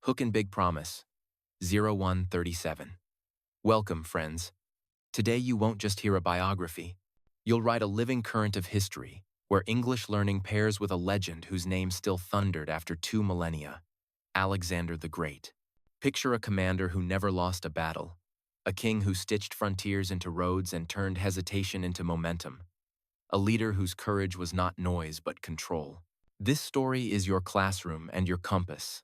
Hook and Big Promise, 0137. Welcome, friends. Today you won't just hear a biography. You'll write a living current of history, where English learning pairs with a legend whose name still thundered after 2 millennia, Alexander the Great. Picture a commander who never lost a battle, a king who stitched frontiers into roads and turned hesitation into momentum, a leader whose courage was not noise but control. This story is your classroom and your compass.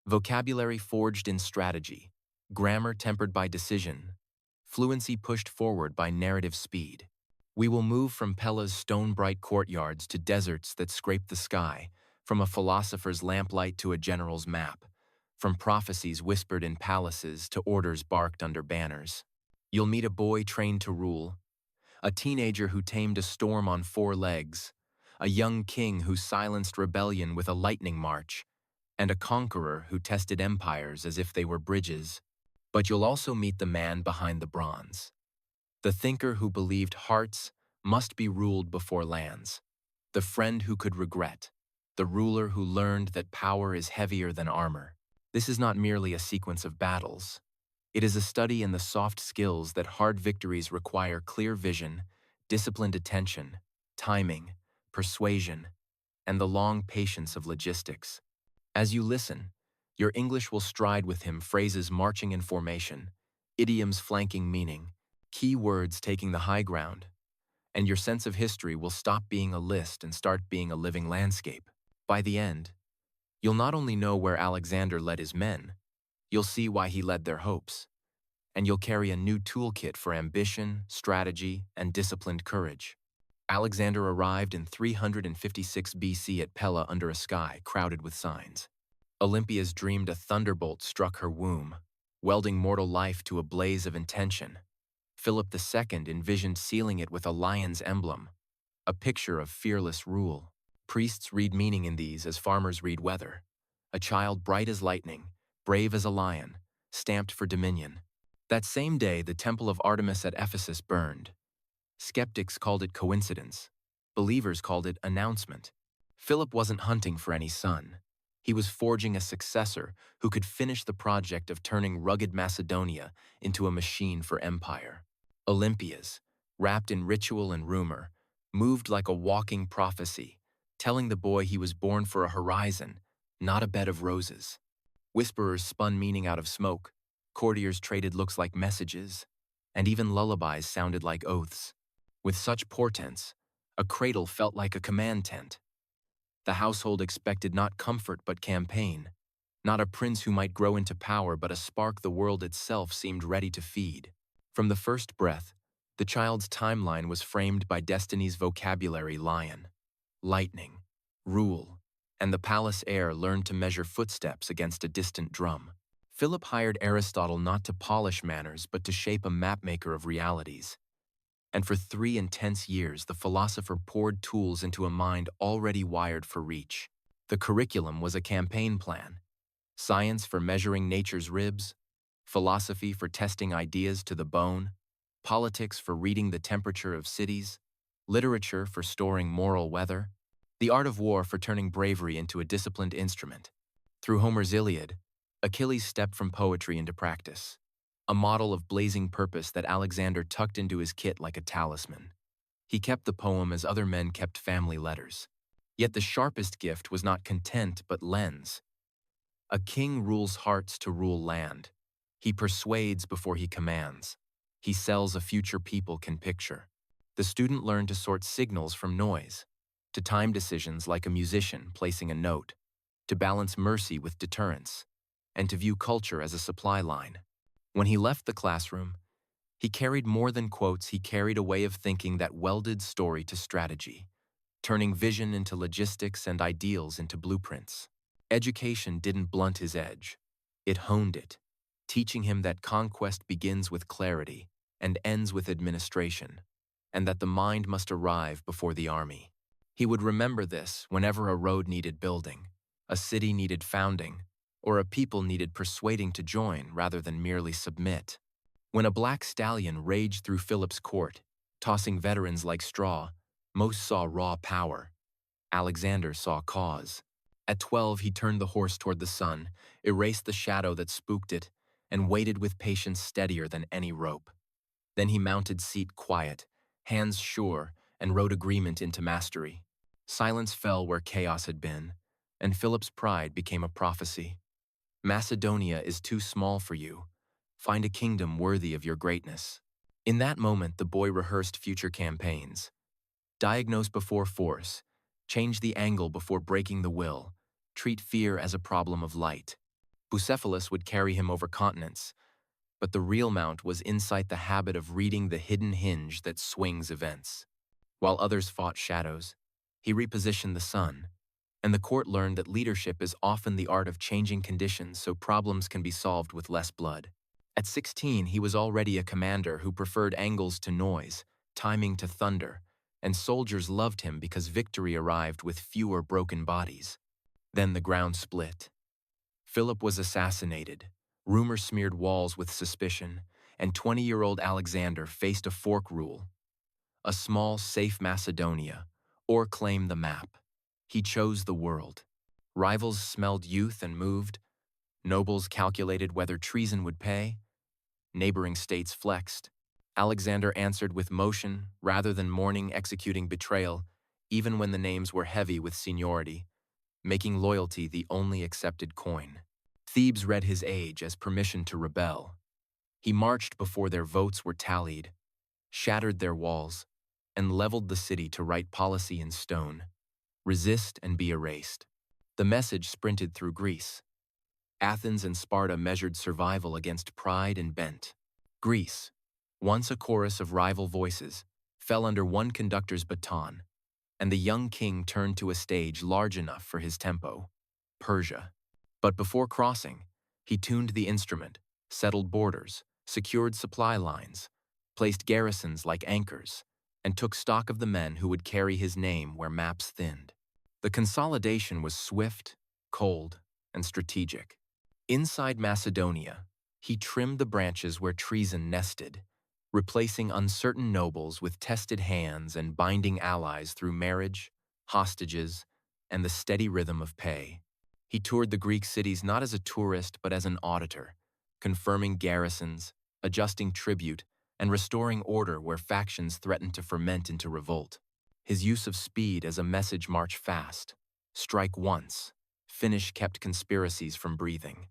Vocabulary forged in strategy, grammar tempered by decision, fluency pushed forward by narrative speed. We will move from Pella's stone-bright courtyards to deserts that scrape the sky, from a philosopher's lamplight to a general's map, from prophecies whispered in palaces to orders barked under banners. You'll meet a boy trained to rule, a teenager who tamed a storm on 4 legs, a young king who silenced rebellion with a lightning march, and a conqueror who tested empires as if they were bridges. But you'll also meet the man behind the bronze, the thinker who believed hearts must be ruled before lands, the friend who could regret, the ruler who learned that power is heavier than armor. This is not merely a sequence of battles. It is a study in the soft skills that hard victories require: clear vision, disciplined attention, timing, persuasion, and the long patience of logistics. As you listen, your English will stride with him, phrases marching in formation, idioms flanking meaning, key words taking the high ground, and your sense of history will stop being a list and start being a living landscape. By the end, you'll not only know where Alexander led his men, you'll see why he led their hopes, and you'll carry a new toolkit for ambition, strategy, and disciplined courage. Alexander arrived in 356 BC at Pella under a sky crowded with signs. Olympias dreamed a thunderbolt struck her womb, welding mortal life to a blaze of intention. Philip II envisioned sealing it with a lion's emblem, a picture of fearless rule. Priests read meaning in these as farmers read weather. A child bright as lightning, brave as a lion, stamped for dominion. That same day, the temple of Artemis at Ephesus burned. Skeptics called it coincidence. Believers called it announcement. Philip wasn't hunting for any son. He was forging a successor who could finish the project of turning rugged Macedonia into a machine for empire. Olympias, wrapped in ritual and rumor, moved like a walking prophecy, telling the boy he was born for a horizon, not a bed of roses. Whisperers spun meaning out of smoke, courtiers traded looks like messages, and even lullabies sounded like oaths. With such portents, a cradle felt like a command tent. The household expected not comfort but campaign, not a prince who might grow into power but a spark the world itself seemed ready to feed. From the first breath, the child's timeline was framed by destiny's vocabulary: lion, lightning, rule, and the palace air learned to measure footsteps against a distant drum. Philip hired Aristotle not to polish manners but to shape a mapmaker of realities. And for 3 intense years, the philosopher poured tools into a mind already wired for reach. The curriculum was a campaign plan: science for measuring nature's ribs, philosophy for testing ideas to the bone, politics for reading the temperature of cities, literature for storing moral weather, the art of war for turning bravery into a disciplined instrument. Through Homer's Iliad, Achilles stepped from poetry into practice, a model of blazing purpose that Alexander tucked into his kit like a talisman. He kept the poem as other men kept family letters. Yet the sharpest gift was not content but lens. A king rules hearts to rule land. He persuades before he commands. He sells a future people can picture. The student learned to sort signals from noise, to time decisions like a musician placing a note, to balance mercy with deterrence, and to view culture as a supply line. When he left the classroom, he carried more than quotes. He carried a way of thinking that welded story to strategy, turning vision into logistics and ideals into blueprints. Education didn't blunt his edge. It honed it, teaching him that conquest begins with clarity and ends with administration, and that the mind must arrive before the army. He would remember this whenever a road needed building, a city needed founding, or a people needed persuading to join rather than merely submit. When a black stallion raged through Philip's court, tossing veterans like straw, most saw raw power. Alexander saw cause. At 12, he turned the horse toward the sun, erased the shadow that spooked it, and waited with patience steadier than any rope. Then he mounted seat quiet, hands sure, and rode agreement into mastery. Silence fell where chaos had been, and Philip's pride became a prophecy. Macedonia is too small for you. Find a kingdom worthy of your greatness. In that moment, the boy rehearsed future campaigns. Diagnose before force, change the angle before breaking the will, treat fear as a problem of light. Bucephalus would carry him over continents, but the real mount was insight, the habit of reading the hidden hinge that swings events. While others fought shadows, he repositioned the sun, and the court learned that leadership is often the art of changing conditions so problems can be solved with less blood. At 16, he was already a commander who preferred angles to noise, timing to thunder, and soldiers loved him because victory arrived with fewer broken bodies. Then the ground split. Philip was assassinated, rumor smeared walls with suspicion, and 20-year-old Alexander faced a fork rule. A small, safe Macedonia, or claim the map. He chose the world. Rivals smelled youth and moved. Nobles calculated whether treason would pay. Neighboring states flexed. Alexander answered with motion rather than mourning, executing betrayal, even when the names were heavy with seniority, making loyalty the only accepted coin. Thebes read his age as permission to rebel. He marched before their votes were tallied, shattered their walls, and leveled the city to write policy in stone. Resist and be erased. The message sprinted through Greece. Athens and Sparta measured survival against pride and bent. Greece, once a chorus of rival voices, fell under one conductor's baton, and the young king turned to a stage large enough for his tempo, Persia. But before crossing, he tuned the instrument, settled borders, secured supply lines, placed garrisons like anchors, and took stock of the men who would carry his name where maps thinned. The consolidation was swift, cold, and strategic. Inside Macedonia, he trimmed the branches where treason nested, replacing uncertain nobles with tested hands and binding allies through marriage, hostages, and the steady rhythm of pay. He toured the Greek cities not as a tourist but as an auditor, confirming garrisons, adjusting tribute, and restoring order where factions threatened to ferment into revolt. His use of speed as a message: march fast, strike once, finish, kept conspiracies from breathing.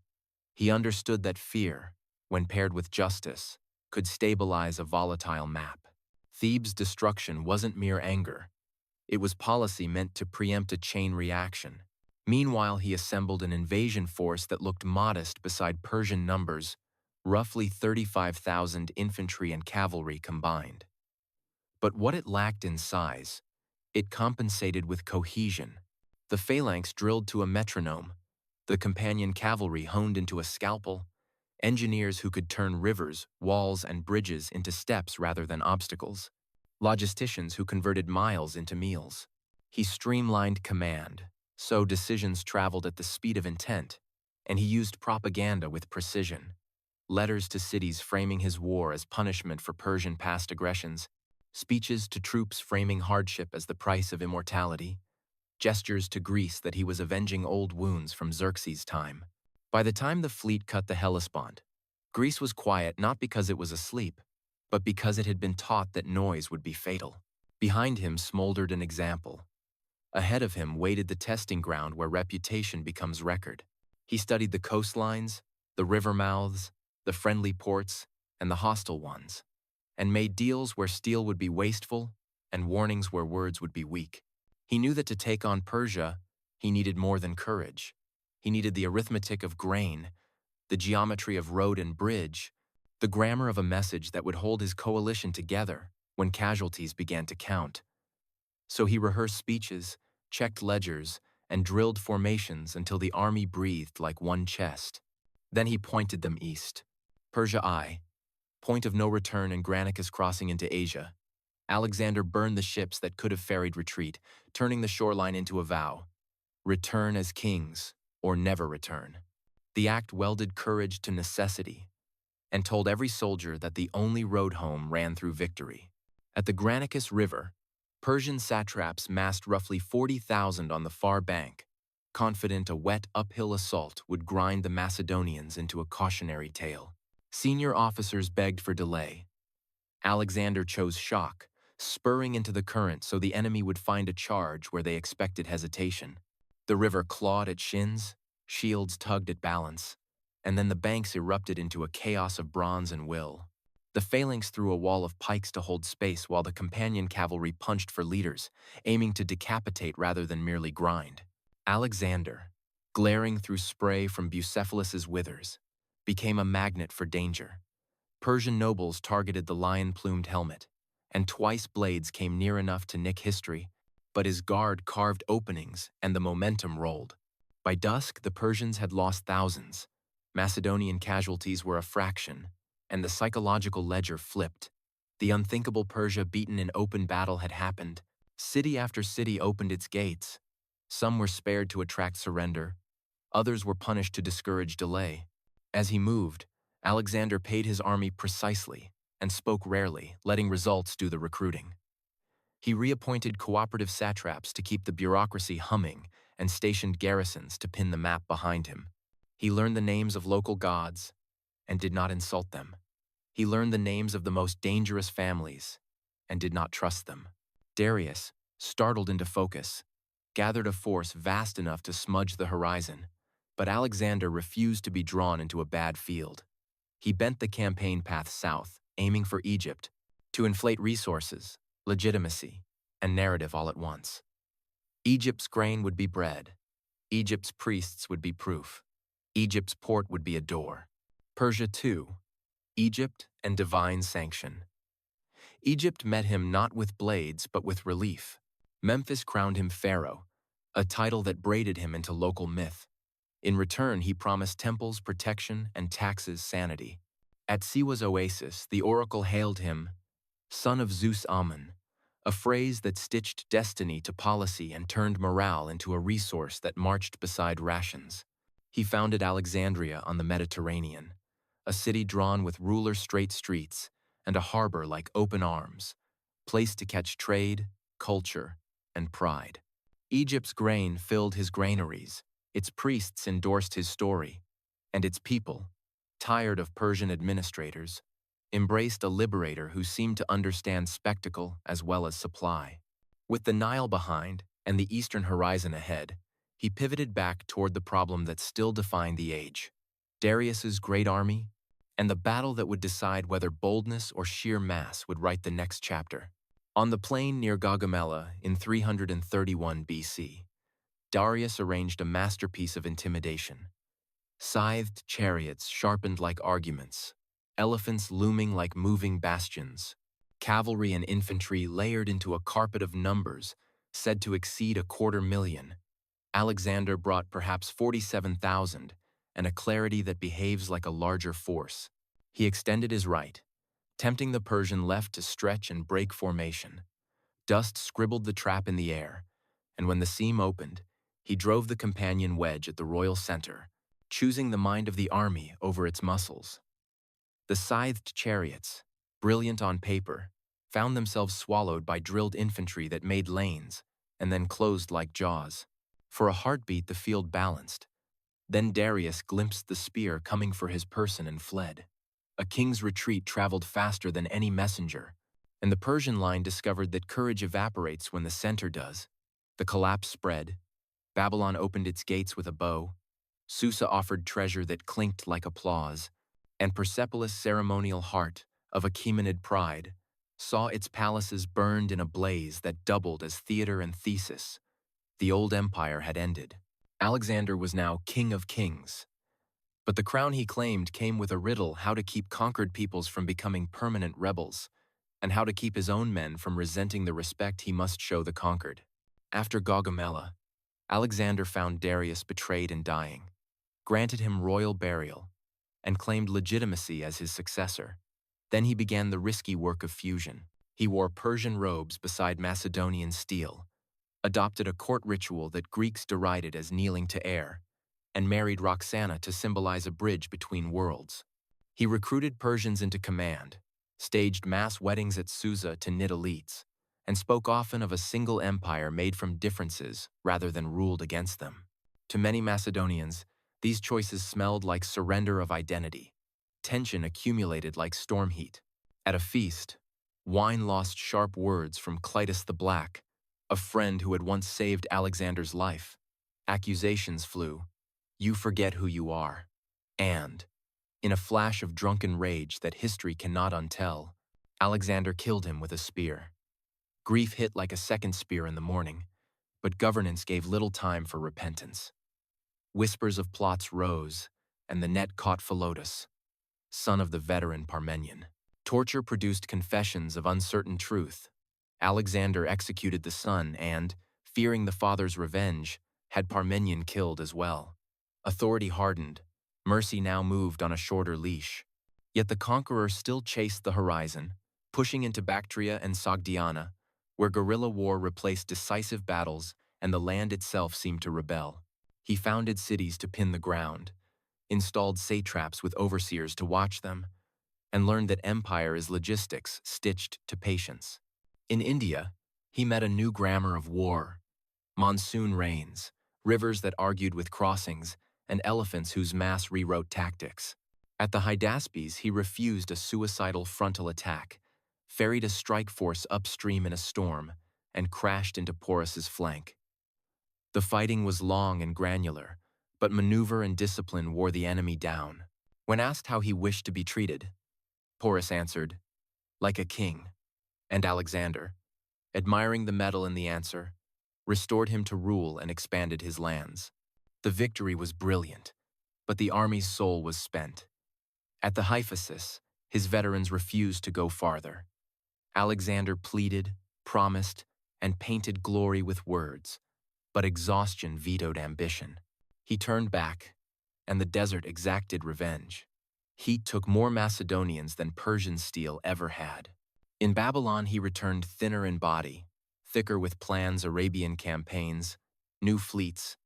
He understood that fear, when paired with justice, could stabilize a volatile map. Thebes' destruction wasn't mere anger. It was policy meant to preempt a chain reaction. Meanwhile, he assembled an invasion force that looked modest beside Persian numbers, roughly 35,000 infantry and cavalry combined. But what it lacked in size, it compensated with cohesion. The phalanx drilled to a metronome, the companion cavalry honed into a scalpel, engineers who could turn rivers, walls, and bridges into steps rather than obstacles, logisticians who converted miles into meals. He streamlined command, so decisions traveled at the speed of intent, and he used propaganda with precision. Letters to cities framing his war as punishment for Persian past aggressions, speeches to troops framing hardship as the price of immortality, gestures to Greece that he was avenging old wounds from Xerxes' time. By the time the fleet cut the Hellespont, Greece was quiet not because it was asleep, but because it had been taught that noise would be fatal. Behind him smoldered an example. Ahead of him waited the testing ground where reputation becomes record. He studied the coastlines, the river mouths, the friendly ports, and the hostile ones, and made deals where steel would be wasteful and warnings where words would be weak. He knew that to take on Persia, he needed more than courage. He needed the arithmetic of grain, the geometry of road and bridge, the grammar of a message that would hold his coalition together when casualties began to count. So he rehearsed speeches, checked ledgers, and drilled formations until the army breathed like one chest. Then he pointed them east. Persia I, point of no return and Granicus crossing into Asia. Alexander burned the ships that could have ferried retreat, turning the shoreline into a vow. Return as kings, or never return. The act welded courage to necessity and told every soldier that the only road home ran through victory. At the Granicus River, Persian satraps massed roughly 40,000 on the far bank, confident a wet uphill assault would grind the Macedonians into a cautionary tale. Senior officers begged for delay. Alexander chose shock, spurring into the current so the enemy would find a charge where they expected hesitation. The river clawed at shins, shields tugged at balance, and then the banks erupted into a chaos of bronze and will. The phalanx threw a wall of pikes to hold space while the companion cavalry punched for leaders, aiming to decapitate rather than merely grind. Alexander, glaring through spray from Bucephalus's withers, became a magnet for danger. Persian nobles targeted the lion-plumed helmet, and twice blades came near enough to nick history, but his guard carved openings and the momentum rolled. By dusk, the Persians had lost thousands. Macedonian casualties were a fraction, and the psychological ledger flipped. The unthinkable Persia beaten in open battle had happened. City after city opened its gates. Some were spared to attract surrender. Others were punished to discourage delay. As he moved, Alexander paid his army precisely and spoke rarely, letting results do the recruiting. He reappointed cooperative satraps to keep the bureaucracy humming and stationed garrisons to pin the map behind him. He learned the names of local gods and did not insult them. He learned the names of the most dangerous families and did not trust them. Darius, startled into focus, gathered a force vast enough to smudge the horizon, but Alexander refused to be drawn into a bad field. He bent the campaign path south, aiming for Egypt, to inflate resources, legitimacy, and narrative all at once. Egypt's grain would be bread. Egypt's priests would be proof. Egypt's port would be a door. Persia too. Egypt and divine sanction. Egypt met him not with blades but with relief. Memphis crowned him pharaoh, a title that braided him into local myth. In return, he promised temples protection and taxes sanity. At Siwa's oasis, the oracle hailed him, son of Zeus Amun, a phrase that stitched destiny to policy and turned morale into a resource that marched beside rations. He founded Alexandria on the Mediterranean, a city drawn with ruler-straight streets and a harbor like open arms, place to catch trade, culture, and pride. Egypt's grain filled his granaries, its priests endorsed his story, and its people, tired of Persian administrators, embraced a liberator who seemed to understand spectacle as well as supply. With the Nile behind and the eastern horizon ahead, he pivoted back toward the problem that still defined the age: Darius's great army and the battle that would decide whether boldness or sheer mass would write the next chapter. On the plain near Gaugamela in 331 BC, Darius arranged a masterpiece of intimidation. Scythed chariots sharpened like arguments, elephants looming like moving bastions, cavalry and infantry layered into a carpet of numbers said to exceed 250,000. Alexander brought perhaps 47,000 and a clarity that behaves like a larger force. He extended his right, tempting the Persian left to stretch and break formation. Dust scribbled the trap in the air, and when the seam opened, he drove the companion wedge at the royal center, choosing the mind of the army over its muscles. The scythed chariots, brilliant on paper, found themselves swallowed by drilled infantry that made lanes and then closed like jaws. For a heartbeat, the field balanced. Then Darius glimpsed the spear coming for his person and fled. A king's retreat traveled faster than any messenger, and the Persian line discovered that courage evaporates when the center does. The collapse spread. Babylon opened its gates with a bow. Susa offered treasure that clinked like applause, and Persepolis' ceremonial heart, of Achaemenid pride, saw its palaces burned in a blaze that doubled as theater and thesis. The old empire had ended. Alexander was now king of kings. But the crown he claimed came with a riddle: how to keep conquered peoples from becoming permanent rebels, and how to keep his own men from resenting the respect he must show the conquered. After Gaugamela, Alexander found Darius betrayed and dying, granted him royal burial, and claimed legitimacy as his successor. Then he began the risky work of fusion. He wore Persian robes beside Macedonian steel, adopted a court ritual that Greeks derided as kneeling to air, and married Roxana to symbolize a bridge between worlds. He recruited Persians into command, staged mass weddings at Susa to knit elites, and spoke often of a single empire made from differences rather than ruled against them. To many Macedonians, these choices smelled like surrender of identity. Tension accumulated like storm heat. At a feast, wine lost sharp words from Clytus the Black, a friend who had once saved Alexander's life. Accusations flew. You forget who you are. And, in a flash of drunken rage that history cannot untell, Alexander killed him with a spear. Grief hit like a second spear in the morning, but governance gave little time for repentance. Whispers of plots rose, and the net caught Philotas, son of the veteran Parmenion. Torture produced confessions of uncertain truth. Alexander executed the son and, fearing the father's revenge, had Parmenion killed as well. Authority hardened. Mercy now moved on a shorter leash. Yet the conqueror still chased the horizon, pushing into Bactria and Sogdiana, where guerrilla war replaced decisive battles and the land itself seemed to rebel. He founded cities to pin the ground, installed satraps with overseers to watch them, and learned that empire is logistics stitched to patience. In India, he met a new grammar of war: monsoon rains, rivers that argued with crossings, and elephants whose mass rewrote tactics. At the Hydaspes, he refused a suicidal frontal attack, ferried a strike force upstream in a storm, and crashed into Porus's flank. The fighting was long and granular, but maneuver and discipline wore the enemy down. When asked how he wished to be treated, Porus answered, like a king. And Alexander, admiring the medal in the answer, restored him to rule and expanded his lands. The victory was brilliant, but the army's soul was spent. At the Hyphasis, his veterans refused to go farther. Alexander pleaded, promised, and painted glory with words, but exhaustion vetoed ambition. He turned back, and the desert exacted revenge. Heat took more Macedonians than Persian steel ever had. In Babylon, he returned thinner in body, thicker with plans, Arabian campaigns, new fleets,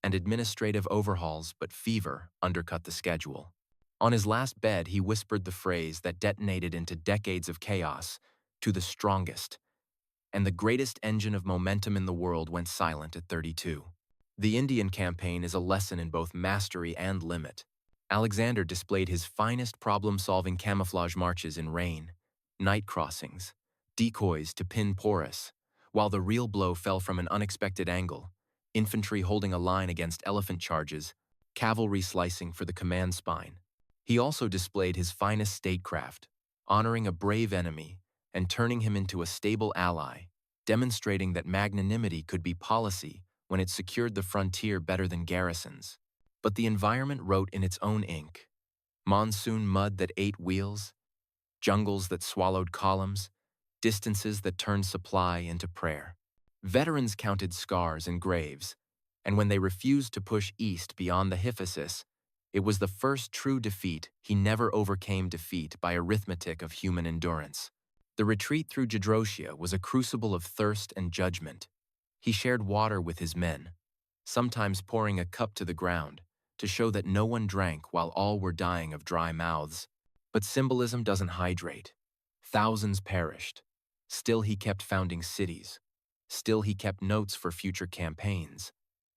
and administrative overhauls, but fever undercut the schedule. On his last bed, he whispered the phrase that detonated into decades of chaos, to the strongest, and the greatest engine of momentum in the world went silent at 32. The Indian campaign is a lesson in both mastery and limit. Alexander displayed his finest problem-solving camouflage marches in rain, night crossings, decoys to pin Porus, while the real blow fell from an unexpected angle, infantry holding a line against elephant charges, cavalry slicing for the command spine. He also displayed his finest statecraft, honoring a brave enemy and turning him into a stable ally, demonstrating that magnanimity could be policy when it secured the frontier better than garrisons. But the environment wrote in its own ink: monsoon mud that ate wheels, jungles that swallowed columns, distances that turned supply into prayer. Veterans counted scars and graves, and when they refused to push east beyond the Hyphasis, it was the first true defeat. He never overcame defeat by arithmetic of human endurance. The retreat through Gedrotia was a crucible of thirst and judgment. He shared water with his men, sometimes pouring a cup to the ground, to show that no one drank while all were dying of dry mouths. But symbolism doesn't hydrate. Thousands perished. Still he kept founding cities. Still he kept notes for future campaigns,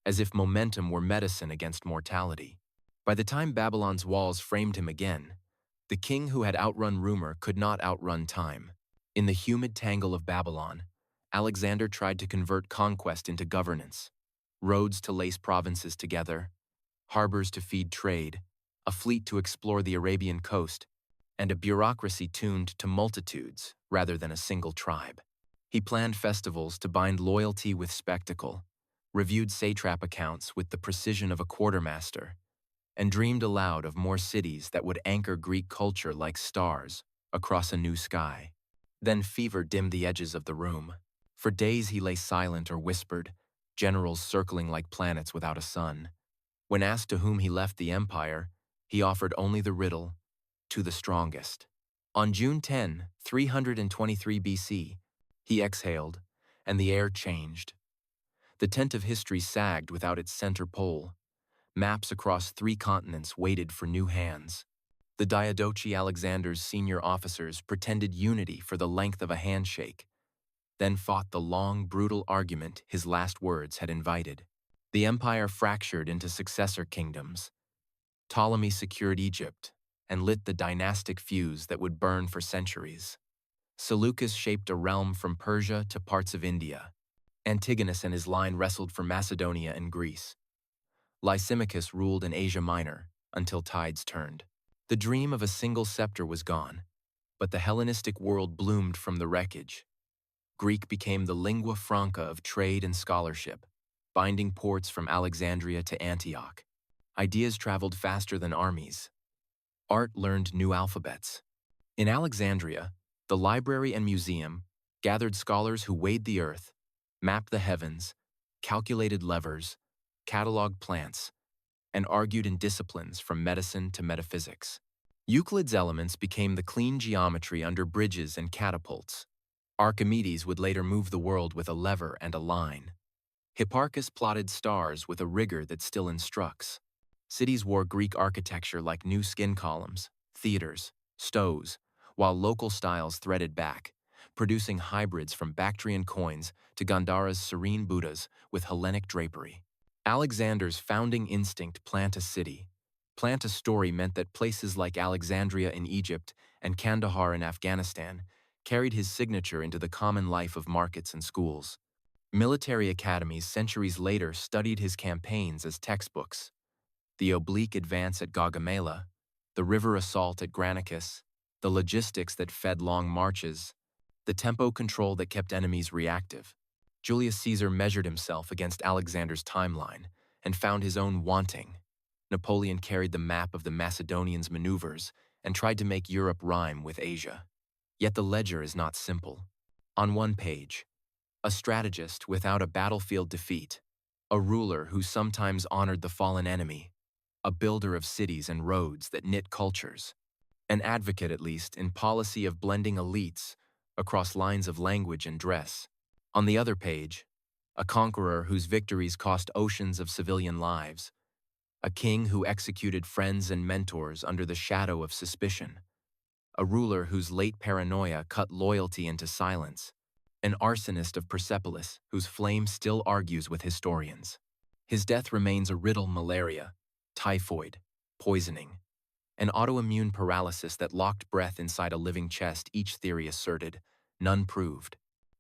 as if momentum were medicine against mortality. By the time Babylon's walls framed him again, the king who had outrun rumor could not outrun time. In the humid tangle of Babylon, Alexander tried to convert conquest into governance. Roads to lace provinces together, harbors to feed trade, a fleet to explore the Arabian coast, and a bureaucracy tuned to multitudes rather than a single tribe. He planned festivals to bind loyalty with spectacle, reviewed satrap accounts with the precision of a quartermaster, and dreamed aloud of more cities that would anchor Greek culture like stars across a new sky. Then fever dimmed the edges of the room. For days he lay silent or whispered, generals circling like planets without a sun. When asked to whom he left the empire, he offered only the riddle: to the strongest. On June 10, 323 BC, he exhaled, and the air changed. The tent of history sagged without its center pole. Maps across 3 continents waited for new hands. The Diadochi Alexander's senior officers pretended unity for the length of a handshake, then fought the long, brutal argument his last words had invited. The empire fractured into successor kingdoms. Ptolemy secured Egypt and lit the dynastic fuse that would burn for centuries. Seleucus shaped a realm from Persia to parts of India. Antigonus and his line wrestled for Macedonia and Greece. Lysimachus ruled in Asia Minor until tides turned. The dream of a single scepter was gone, but the Hellenistic world bloomed from the wreckage. Greek became the lingua franca of trade and scholarship, binding ports from Alexandria to Antioch. Ideas traveled faster than armies. Art learned new alphabets. In Alexandria, the library and museum gathered scholars who weighed the earth, mapped the heavens, calculated levers, cataloged plants, and argued in disciplines from medicine to metaphysics. Euclid's elements became the clean geometry under bridges and catapults. Archimedes would later move the world with a lever and a line. Hipparchus plotted stars with a rigor that still instructs. Cities wore Greek architecture like new skin columns, theaters, stoves, while local styles threaded back, producing hybrids from Bactrian coins to Gandhara's serene Buddhas with Hellenic drapery. Alexander's founding instinct, plant a city, plant a story, meant that places like Alexandria in Egypt and Kandahar in Afghanistan carried his signature into the common life of markets and schools. Military academies centuries later studied his campaigns as textbooks. The oblique advance at Gaugamela, the river assault at Granicus, the logistics that fed long marches, the tempo control that kept enemies reactive. Julius Caesar measured himself against Alexander's timeline and found his own wanting. Napoleon carried the map of the Macedonians' maneuvers and tried to make Europe rhyme with Asia. Yet the ledger is not simple. On one page, a strategist without a battlefield defeat, a ruler who sometimes honored the fallen enemy, a builder of cities and roads that knit cultures, an advocate, at least, in policy of blending elites across lines of language and dress. On the other page, a conqueror whose victories cost oceans of civilian lives, a king who executed friends and mentors under the shadow of suspicion, a ruler whose late paranoia cut loyalty into silence, an arsonist of Persepolis whose flame still argues with historians. His death remains a riddle: malaria, typhoid, poisoning, an autoimmune paralysis that locked breath inside a living chest, each theory asserted, none proved.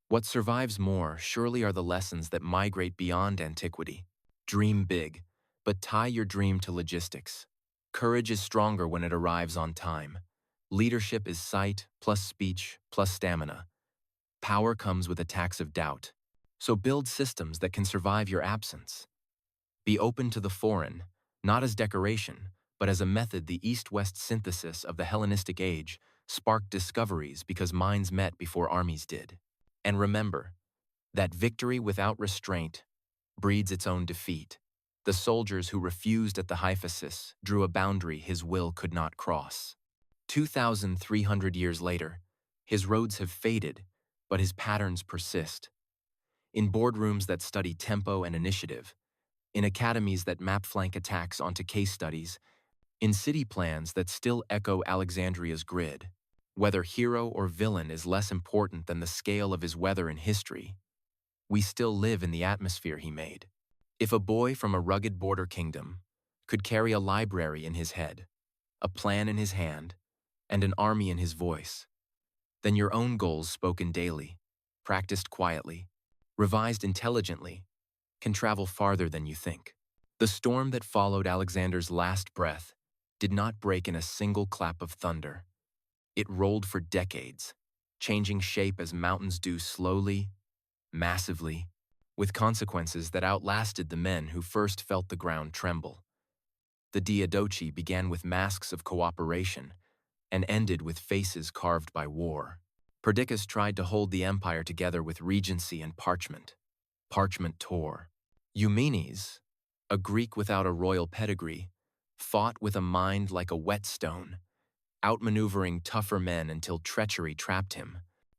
What survives more, surely, are the lessons that migrate beyond antiquity. Dream big, but tie your dream to logistics. Courage is stronger when it arrives on time. Leadership is sight plus speech plus stamina. Power comes with attacks of doubt. So build systems that can survive your absence. Be open to the foreign, not as decoration, but as a method. The East-West synthesis of the Hellenistic age sparked discoveries because minds met before armies did. And remember that victory without restraint breeds its own defeat. The soldiers who refused at the hyphasis drew a boundary his will could not cross. 2,300 years later, his roads have faded, but his patterns persist. In boardrooms that study tempo and initiative, in academies that map flank attacks onto case studies, in city plans that still echo Alexandria's grid. Whether hero or villain is less important than the scale of his weather in history. We still live in the atmosphere he made. If a boy from a rugged border kingdom could carry a library in his head, a plan in his hand, and an army in his voice, then your own goals, spoken daily, practiced quietly, revised intelligently, can travel farther than you think. The storm that followed Alexander's last breath did not break in a single clap of thunder. It rolled for decades, changing shape as mountains do, slowly, massively, with consequences that outlasted the men who first felt the ground tremble. The Diadochi began with masks of cooperation and ended with faces carved by war. Perdiccas tried to hold the empire together with regency and parchment. Parchment tore. Eumenes, a Greek without a royal pedigree, fought with a mind like a whetstone, outmaneuvering tougher men until treachery trapped him.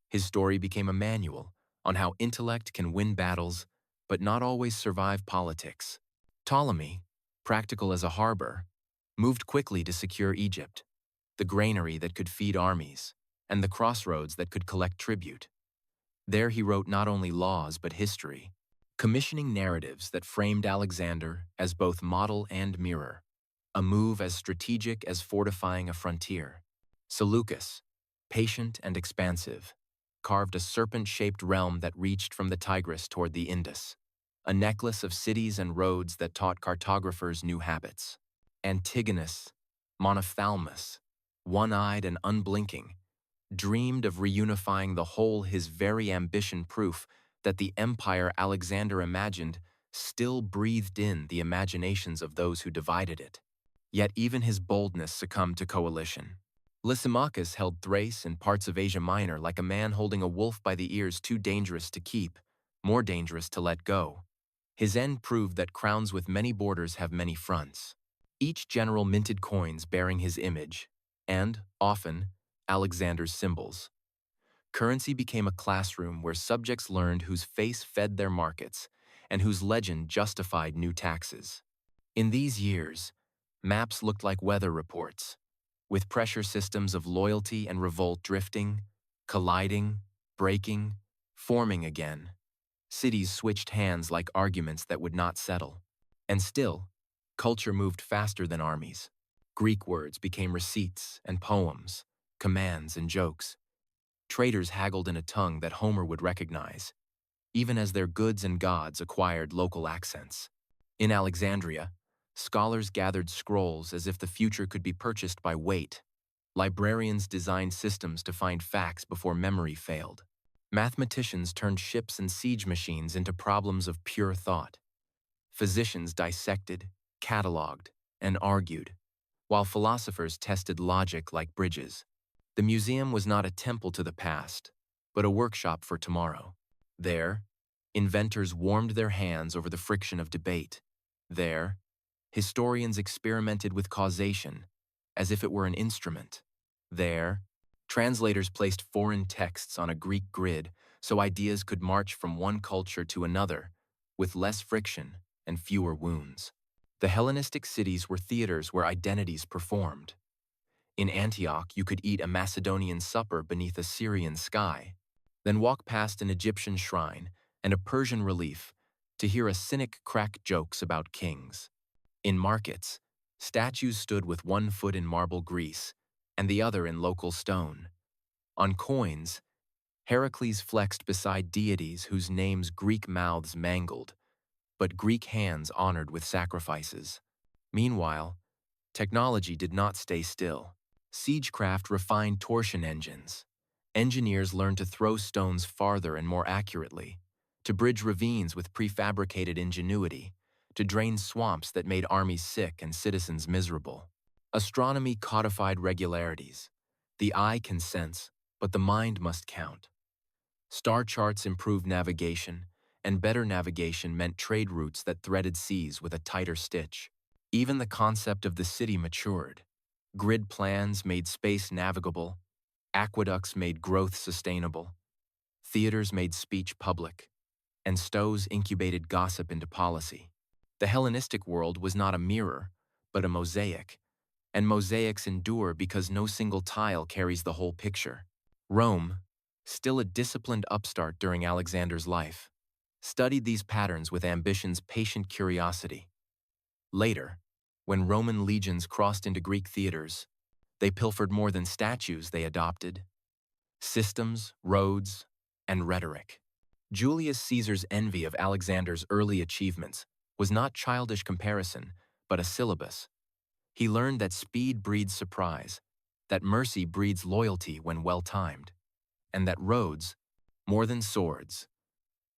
His story became a manual on how intellect can win battles, but not always survive politics. Ptolemy, practical as a harbor, moved quickly to secure Egypt, the granary that could feed armies, and the crossroads that could collect tribute. There he wrote not only laws but history. commissioning narratives that framed Alexander as both model and mirror, a move as strategic as fortifying a frontier. Seleucus, patient and expansive, carved a serpent-shaped realm that reached from the Tigris toward the Indus, a necklace of cities and roads that taught cartographers new habits. Antigonus, monophthalmos, one-eyed and unblinking, dreamed of reunifying the whole, his very ambition proof that the empire Alexander imagined still breathed in the imaginations of those who divided it. Yet even his boldness succumbed to coalition. Lysimachus held Thrace and parts of Asia Minor like a man holding a wolf by the ears too dangerous to keep, more dangerous to let go. His end proved that crowns with many borders have many fronts. Each general minted coins bearing his image, and, often, Alexander's symbols. Currency became a classroom where subjects learned whose face fed their markets and whose legend justified new taxes. In these years, maps looked like weather reports, with pressure systems of loyalty and revolt drifting, colliding, breaking, forming again. Cities switched hands like arguments that would not settle. And still, culture moved faster than armies. Greek words became receipts and poems, commands and jokes. Traders haggled in a tongue that Homer would recognize, even as their goods and gods acquired local accents. In Alexandria, scholars gathered scrolls as if the future could be purchased by weight. Librarians designed systems to find facts before memory failed. Mathematicians turned ships and siege machines into problems of pure thought. Physicians dissected, cataloged, and argued, while philosophers tested logic like bridges. The museum was not a temple to the past, but a workshop for tomorrow. There, inventors warmed their hands over the friction of debate. There, historians experimented with causation, as if it were an instrument. There, translators placed foreign texts on a Greek grid so ideas could march from one culture to another, with less friction and fewer wounds. The Hellenistic cities were theaters where identities performed. In Antioch, you could eat a Macedonian supper beneath a Syrian sky, then walk past an Egyptian shrine and a Persian relief to hear a cynic crack jokes about kings. In markets, statues stood with one foot in marble Greece and the other in local stone. On coins, Heracles flexed beside deities whose names Greek mouths mangled, but Greek hands honored with sacrifices. Meanwhile, technology did not stay still. Siegecraft refined torsion engines. Engineers learned to throw stones farther and more accurately, to bridge ravines with prefabricated ingenuity, to drain swamps that made armies sick and citizens miserable. Astronomy codified regularities. The eye can sense, but the mind must count. Star charts improved navigation, and better navigation meant trade routes that threaded seas with a tighter stitch. Even the concept of the city matured. Grid plans made space navigable, aqueducts made growth sustainable, theaters made speech public, and stoves incubated gossip into policy. The Hellenistic world was not a mirror, but a mosaic, and mosaics endure because no single tile carries the whole picture. Rome, still a disciplined upstart during Alexander's life, studied these patterns with ambition's patient curiosity. Later, when Roman legions crossed into Greek theaters, they pilfered more than statues they adopted: systems, roads, and rhetoric. Julius Caesar's envy of Alexander's early achievements was not childish comparison, but a syllabus. He learned that speed breeds surprise, that mercy breeds loyalty when well-timed, and that roads, more than swords,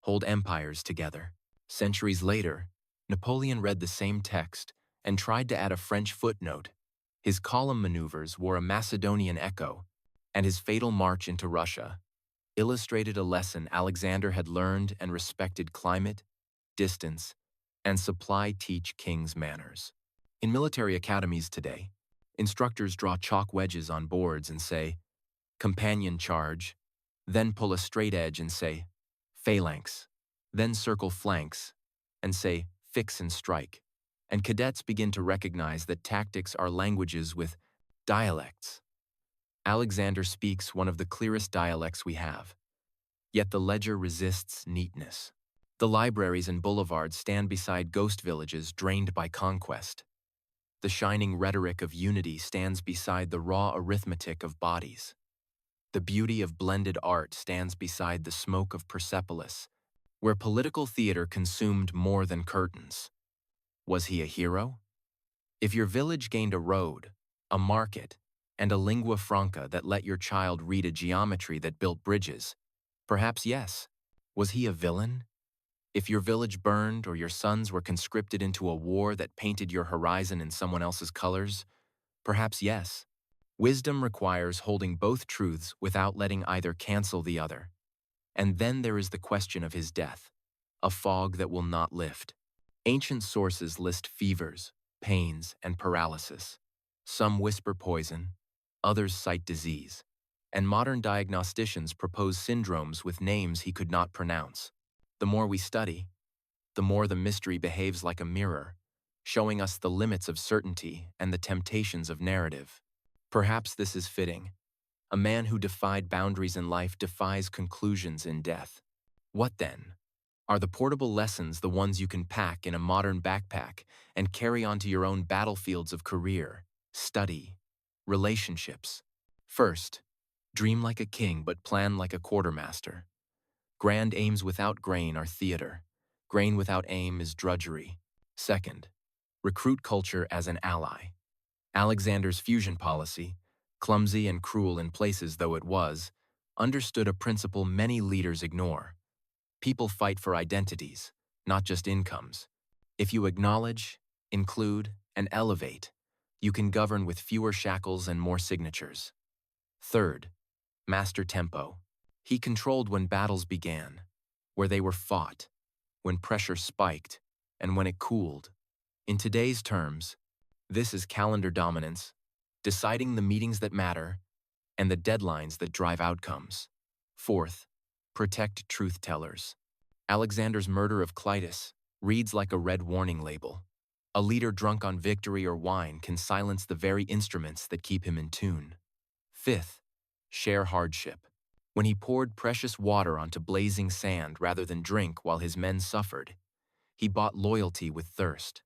hold empires together. Centuries later, Napoleon read the same text and tried to add a French footnote. His column maneuvers wore a Macedonian echo, and his fatal march into Russia illustrated a lesson Alexander had learned and respected: climate, distance, and supply teach kings manners. In military academies today, instructors draw chalk wedges on boards and say, "Companion charge," then pull a straight edge and say, "Phalanx," then circle flanks and say, "Fix and strike." And cadets begin to recognize that tactics are languages with dialects. Alexander speaks one of the clearest dialects we have, yet the ledger resists neatness. The libraries and boulevards stand beside ghost villages drained by conquest. The shining rhetoric of unity stands beside the raw arithmetic of bodies. The beauty of blended art stands beside the smoke of Persepolis, where political theater consumed more than curtains. Was he a hero? If your village gained a road, a market, and a lingua franca that let your child read a geometry that built bridges, perhaps yes. Was he a villain? If your village burned or your sons were conscripted into a war that painted your horizon in someone else's colors, perhaps yes. Wisdom requires holding both truths without letting either cancel the other. And then there is the question of his death, a fog that will not lift. Ancient sources list fevers, pains, and paralysis. Some whisper poison, others cite disease. And modern diagnosticians propose syndromes with names he could not pronounce. The more we study, the more the mystery behaves like a mirror, showing us the limits of certainty and the temptations of narrative. Perhaps this is fitting. A man who defied boundaries in life defies conclusions in death. What then? Are the portable lessons the ones you can pack in a modern backpack and carry onto your own battlefields of career, study, relationships? First, dream like a king but plan like a quartermaster. Grand aims without grain are theater. Grain without aim is drudgery. Second, recruit culture as an ally. Alexander's fusion policy, clumsy and cruel in places though it was, understood a principle many leaders ignore. People fight for identities, not just incomes. If you acknowledge, include, and elevate, you can govern with fewer shackles and more signatures. Third, master tempo. He controlled when battles began, where they were fought, when pressure spiked, and when it cooled. In today's terms, this is calendar dominance, deciding the meetings that matter, and the deadlines that drive outcomes. Fourth, protect truth tellers. Alexander's murder of Clytus reads like a red warning label. A leader drunk on victory or wine can silence the very instruments that keep him in tune. Fifth, share hardship. When he poured precious water onto blazing sand rather than drink while his men suffered, he bought loyalty with thirst.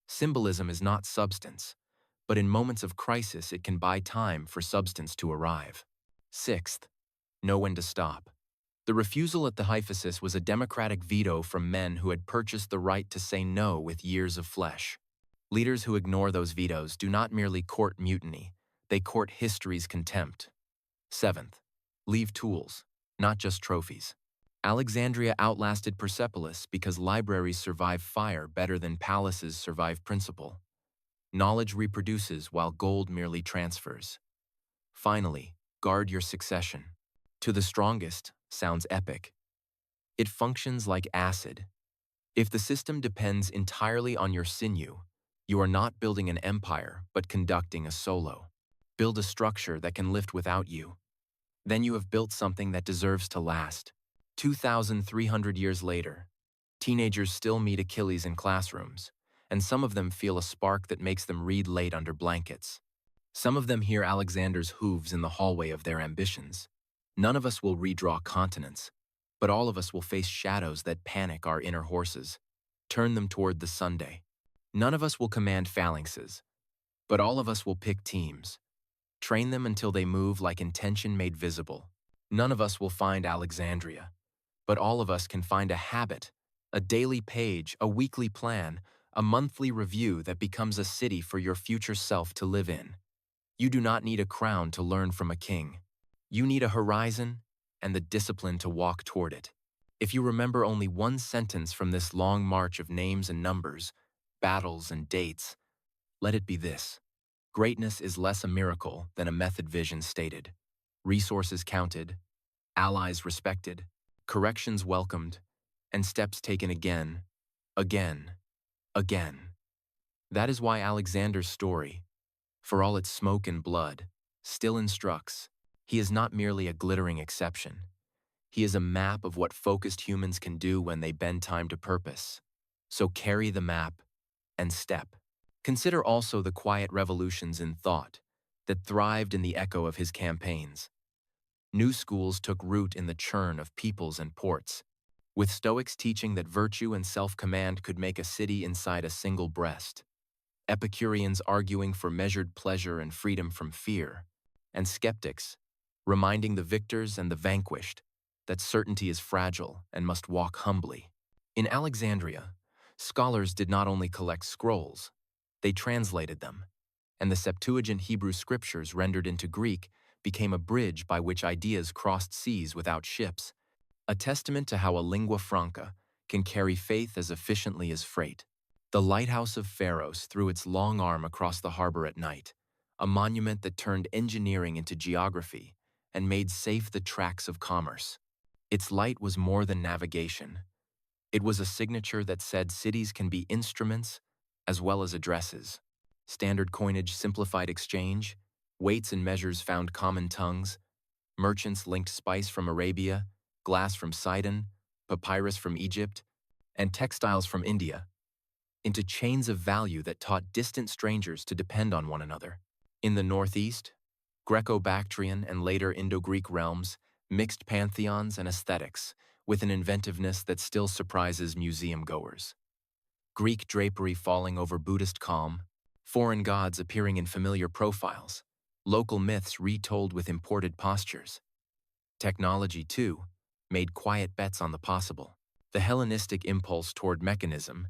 Symbolism is not substance, but in moments of crisis it can buy time for substance to arrive. Sixth, know when to stop. The refusal at the hyphasis was a democratic veto from men who had purchased the right to say no with years of flesh. Leaders who ignore those vetoes do not merely court mutiny, they court history's contempt. Seventh, leave tools, not just trophies. Alexandria outlasted Persepolis because libraries survive fire better than palaces survive principle. Knowledge reproduces while gold merely transfers. Finally, guard your succession. To the strongest sounds epic. It functions like acid. If the system depends entirely on your sinew, you are not building an empire but conducting a solo. Build a structure that can lift without you. Then you have built something that deserves to last. 2,300 years later, teenagers still meet Achilles in classrooms, and some of them feel a spark that makes them read late under blankets. Some of them hear Alexander's hooves in the hallway of their ambitions. None of us will redraw continents, but all of us will face shadows that panic our inner horses, turn them toward the Sunday. None of us will command phalanxes, but all of us will pick teams, train them until they move like intention made visible. None of us will find Alexandria, but all of us can find a habit, a daily page, a weekly plan, a monthly review that becomes a city for your future self to live in. You do not need a crown to learn from a king. You need a horizon and the discipline to walk toward it. If you remember only one sentence from this long march of names and numbers, battles and dates, let it be this. Greatness is less a miracle than a method vision stated. Resources counted, allies respected, corrections welcomed, and steps taken again, again, again. That is why Alexander's story, for all its smoke and blood, still instructs. He is not merely a glittering exception. He is a map of what focused humans can do when they bend time to purpose. So carry the map and step. Consider also the quiet revolutions in thought that thrived in the echo of his campaigns. New schools took root in the churn of peoples and ports. with Stoics teaching that virtue and self-command could make a city inside a single breast, Epicureans arguing for measured pleasure and freedom from fear, and skeptics reminding the victors and the vanquished that certainty is fragile and must walk humbly. In Alexandria, scholars did not only collect scrolls, they translated them, and the Septuagint Hebrew scriptures rendered into Greek became a bridge by which ideas crossed seas without ships, a testament to how a lingua franca can carry faith as efficiently as freight. The lighthouse of Pharos threw its long arm across the harbor at night, a monument that turned engineering into geography and made safe the tracks of commerce. Its light was more than navigation. It was a signature that said cities can be instruments as well as addresses. Standard coinage simplified exchange, weights and measures found common tongues, merchants linked spice from Arabia, glass from Sidon, papyrus from Egypt, and textiles from India, into chains of value that taught distant strangers to depend on one another. In the Northeast, Greco-Bactrian and later Indo-Greek realms mixed pantheons and aesthetics with an inventiveness that still surprises museum-goers. Greek drapery falling over Buddhist calm, foreign gods appearing in familiar profiles, local myths retold with imported postures. Technology, too, made quiet bets on the possible. The Hellenistic impulse toward mechanism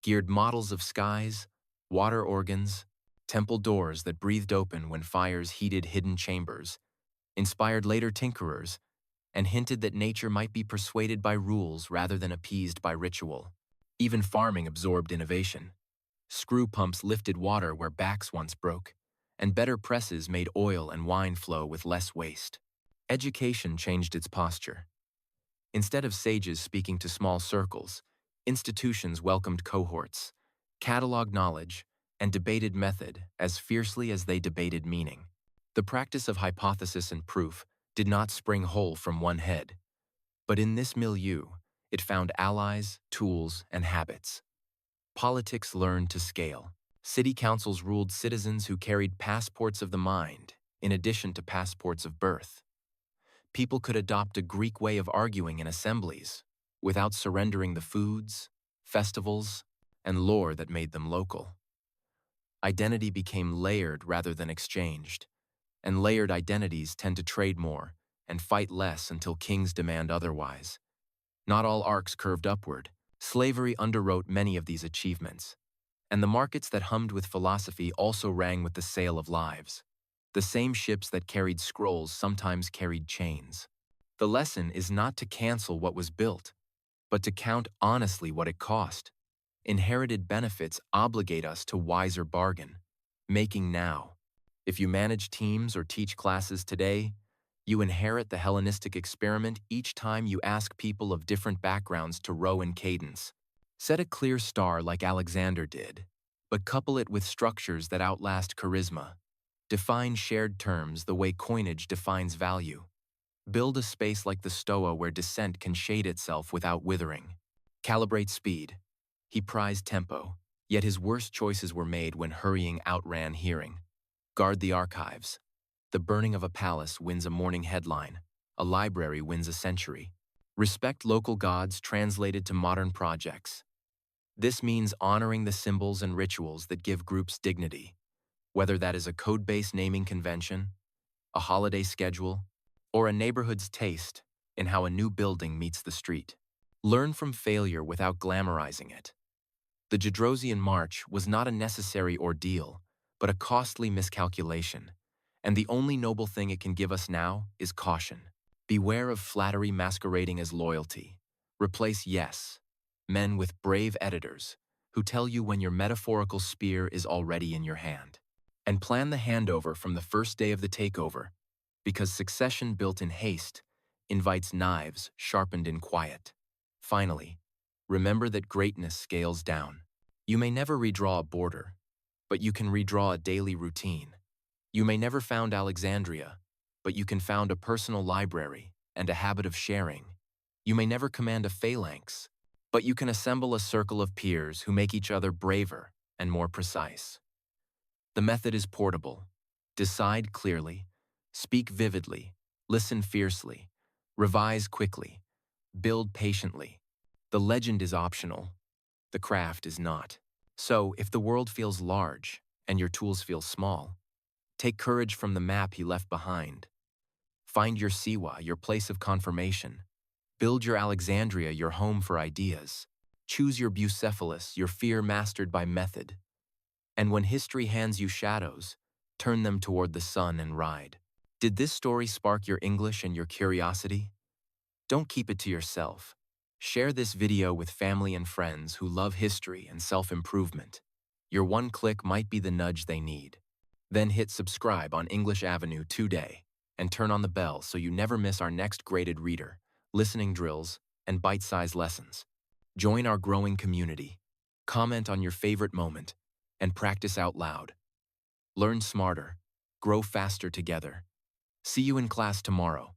geared models of skies, water organs, temple doors that breathed open when fires heated hidden chambers, inspired later tinkerers, and hinted that nature might be persuaded by rules rather than appeased by ritual. Even farming absorbed innovation. Screw pumps lifted water where backs once broke, and better presses made oil and wine flow with less waste. Education changed its posture. Instead of sages speaking to small circles, institutions welcomed cohorts, cataloged knowledge, and debated method as fiercely as they debated meaning. The practice of hypothesis and proof did not spring whole from one head, but in this milieu, it found allies, tools, and habits. Politics learned to scale. City councils ruled citizens who carried passports of the mind, in addition to passports of birth. People could adopt a Greek way of arguing in assemblies, without surrendering the foods, festivals, and lore that made them local. Identity became layered rather than exchanged, and layered identities tend to trade more and fight less until kings demand otherwise. Not all arcs curved upward. Slavery underwrote many of these achievements, and the markets that hummed with philosophy also rang with the sale of lives. The same ships that carried scrolls sometimes carried chains. The lesson is not to cancel what was built, but to count honestly what it cost. Inherited benefits obligate us to wiser bargain, making now. If you manage teams or teach classes today, you inherit the Hellenistic experiment each time you ask people of different backgrounds to row in cadence. Set a clear star like Alexander did, but couple it with structures that outlast charisma. Define shared terms the way coinage defines value. Build a space like the Stoa where dissent can shade itself without withering. Calibrate speed. He prized tempo, yet his worst choices were made when hurrying outran hearing. Guard the archives. The burning of a palace wins a morning headline. A library wins a century. Respect local gods translated to modern projects. This means honoring the symbols and rituals that give groups dignity, whether that is a code-based naming convention, a holiday schedule, or a neighborhood's taste in how a new building meets the street. Learn from failure without glamorizing it. The Gedrosian March was not a necessary ordeal, but a costly miscalculation, and the only noble thing it can give us now is caution. Beware of flattery masquerading as loyalty. Replace yes, men with brave editors who tell you when your metaphorical spear is already in your hand. And plan the handover from the first day of the takeover, because succession built in haste invites knives sharpened in quiet. Finally, remember that greatness scales down. You may never redraw a border, but you can redraw a daily routine. You may never found Alexandria, but you can found a personal library and a habit of sharing. You may never command a phalanx, but you can assemble a circle of peers who make each other braver and more precise. The method is portable. Decide clearly, speak vividly, listen fiercely, revise quickly, build patiently, The legend is optional. The craft is not. So, if the world feels large and your tools feel small, take courage from the map he left behind. Find your Siwa, your place of confirmation. Build your Alexandria, your home for ideas. Choose your Bucephalus, your fear mastered by method. And when history hands you shadows, turn them toward the sun and ride. Did this story spark your English and your curiosity? Don't keep it to yourself. Share this video with family and friends who love history and self-improvement. Your one click might be the nudge they need. Then hit subscribe on English Avenue today and turn on the bell so you never miss our next graded reader, listening drills, and bite-sized lessons. Join our growing community. Comment on your favorite moment and practice out loud. Learn smarter, grow faster together. See you in class tomorrow.